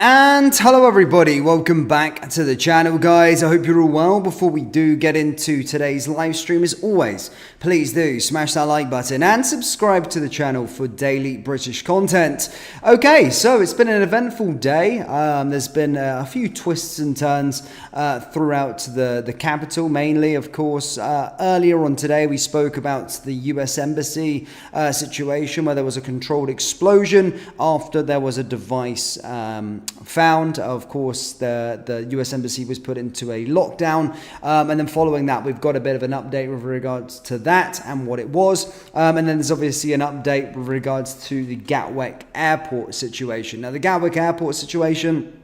And hello everybody, welcome back to the channel guys. I hope you're all well. Before we do get into today's live stream, as always, please do smash that like button and subscribe to the channel for daily British content. Okay, so it's been an eventful day. There's been a few twists and turns throughout the capital, mainly of course. Earlier on today we spoke about the US Embassy situation where there was a controlled explosion after there was a device found. Of course, the US Embassy was put into a lockdown, and then following that we've got a bit of an update with regards to that and what it was, and then there's obviously an update with regards to the Gatwick airport situation. Now the Gatwick airport situation,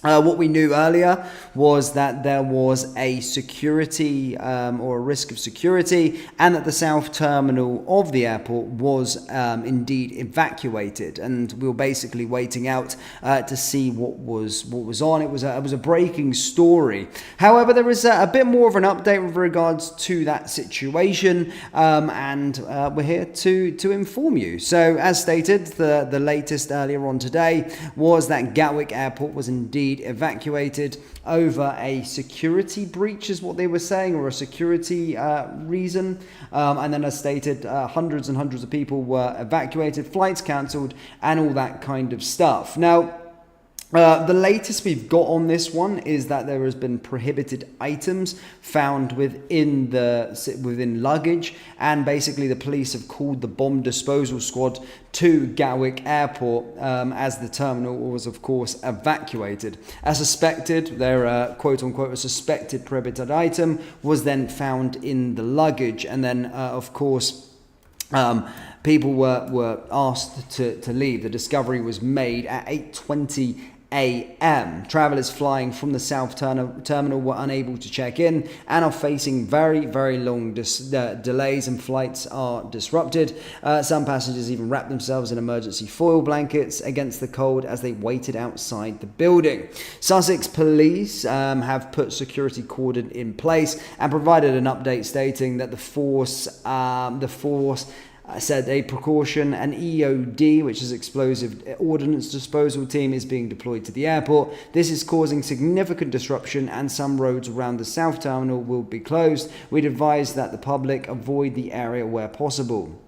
what we knew earlier was that there was a security or a risk of security, and that the south terminal of the airport was indeed evacuated, and we were basically waiting out to see what was on. It was a breaking story. However, there is a bit more of an update with regards to that situation, and we're here to inform you. So, as stated, the latest earlier on today was that Gatwick Airport was indeed evacuated over a security breach, is what they were saying, or a security reason, and then as stated, hundreds and hundreds of people were evacuated, flights cancelled, and all that kind of stuff. Now the latest we've got on this one is that there has been prohibited items found within luggage, and basically the police have called the bomb disposal squad to Gatwick Airport as the terminal was of course evacuated. As suspected, their quote unquote a suspected prohibited item was then found in the luggage, and then of course people were asked to leave. The discovery was made at 8:20 a.m. Travelers flying from the south terminal were unable to check in and are facing very, very long delays, and flights are disrupted. Some passengers even wrapped themselves in emergency foil blankets against the cold as they waited outside the building. Sussex police have put security cordon in place and provided an update stating that the force said a precaution, an EOD, which is explosive ordnance disposal team, is being deployed to the airport. This is causing significant disruption, and some roads around the south terminal will be closed. We'd advise that the public avoid the area where possible.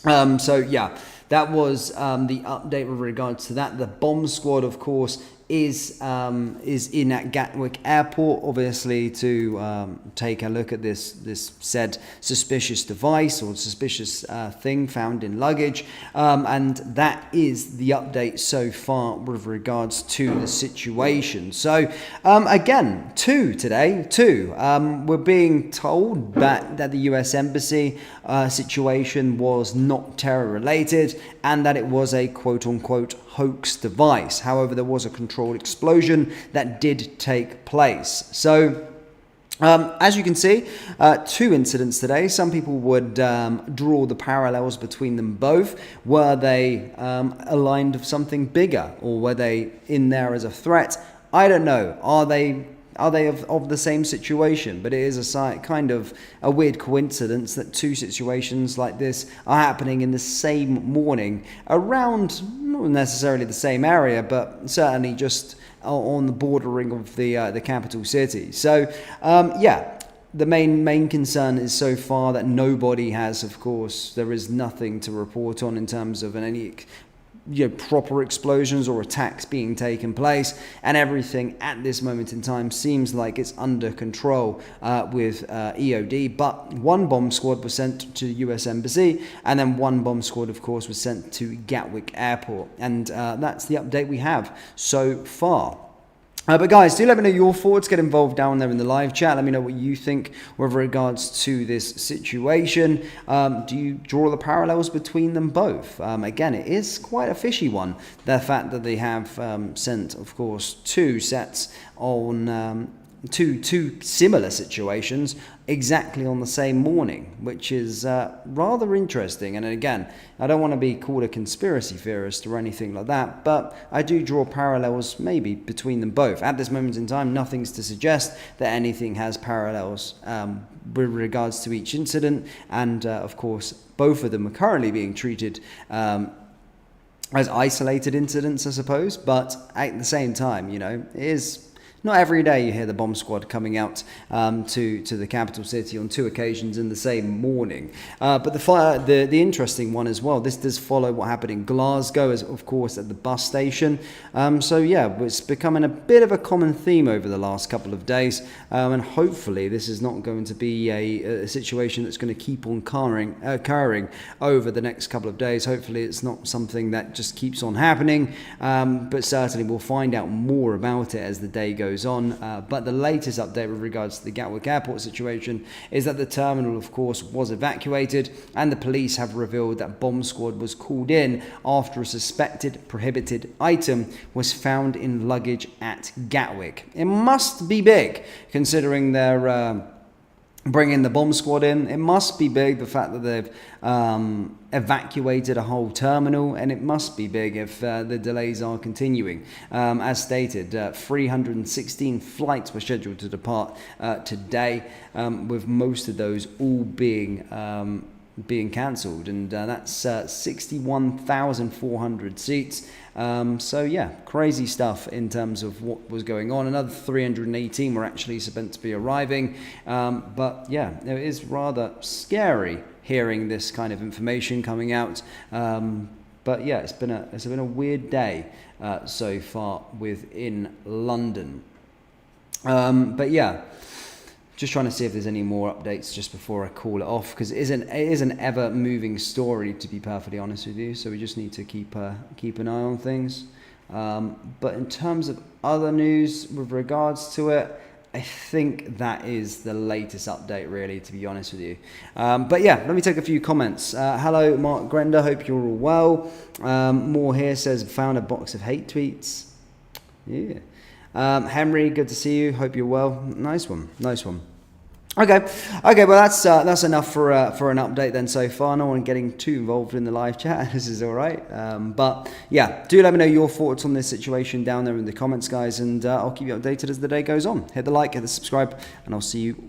So yeah, that was the update with regards to that. The bomb squad, of course, is in at Gatwick Airport, obviously, to take a look at this said suspicious device or suspicious thing found in luggage, and that is the update so far with regards to the situation. So again, two. We're being told that the US Embassy situation was not terror related, and that it was a quote unquote hoax device. However, there was a controlled explosion that did take place. So as you can see, two incidents today. Some people would draw the parallels between them both. Were they aligned of something bigger, or were they in there as a threat? I don't know. Are they of the same situation? But it is kind of a weird coincidence that two situations like this are happening in the same morning around not necessarily the same area, but certainly just on the bordering of the capital city. So yeah, the main concern is so far that nobody has, of course, there is nothing to report on in terms of any proper explosions or attacks being taken place, and everything at this moment in time seems like it's under control with EOD. But one bomb squad was sent to the US Embassy, and then one bomb squad, of course, was sent to Gatwick Airport, and that's the update we have so far. But guys, do let me know your thoughts. Get involved down there in the live chat. Let me know what you think with regards to this situation. Do you draw the parallels between them both? Again, it is quite a fishy one. The fact that they have sent, of course, two sets on two similar situations exactly on the same morning, which is rather interesting. And again, I don't want to be called a conspiracy theorist or anything like that, but I do draw parallels maybe between them both. At this moment in time, nothing's to suggest that anything has parallels with regards to each incident, and of course both of them are currently being treated as isolated incidents, I suppose. But at the same time, it is not every day you hear the bomb squad coming out to the capital city on 2 occasions in the same morning. But the interesting one as well, this does follow what happened in Glasgow, as of course at the bus station. So yeah, it's becoming a bit of a common theme over the last couple of days, and hopefully this is not going to be a situation that's going to keep on occurring over the next couple of days. Hopefully it's not something that just keeps on happening, but certainly we'll find out more about it as the day goes on. But the latest update with regards to the Gatwick airport situation is that the terminal, of course, was evacuated, and the police have revealed that bomb squad was called in after a suspected prohibited item was found in luggage at Gatwick. It must be big, considering they're bringing the bomb squad in. It must be big, the fact that they've evacuated a whole terminal, and it must be big if the delays are continuing. As stated, 316 flights were scheduled to depart today, with most of those all being cancelled, and that's 61,400 seats. So yeah, crazy stuff in terms of what was going on. Another 318 were actually meant to be arriving, but yeah, it is rather scary hearing this kind of information coming out. But yeah, it's been a weird day so far within London. But yeah, just trying to see if there's any more updates just before I call it off, because it is an ever moving story, to be perfectly honest with you. So we just need to keep an eye on things. But in terms of other news with regards to it, I think that is the latest update, really, to be honest with you. But yeah, let me take a few comments. Hello, Mark Grender. Hope you're all well. More here says, found a box of hate tweets. Yeah. Henry, good to see you. Hope you're well. Nice one. Okay. Well, that's enough for an update then so far. No one getting too involved in the live chat. This is all right. But yeah, do let me know your thoughts on this situation down there in the comments, guys, and I'll keep you updated as the day goes on. Hit the like, hit the subscribe, and I'll see you all.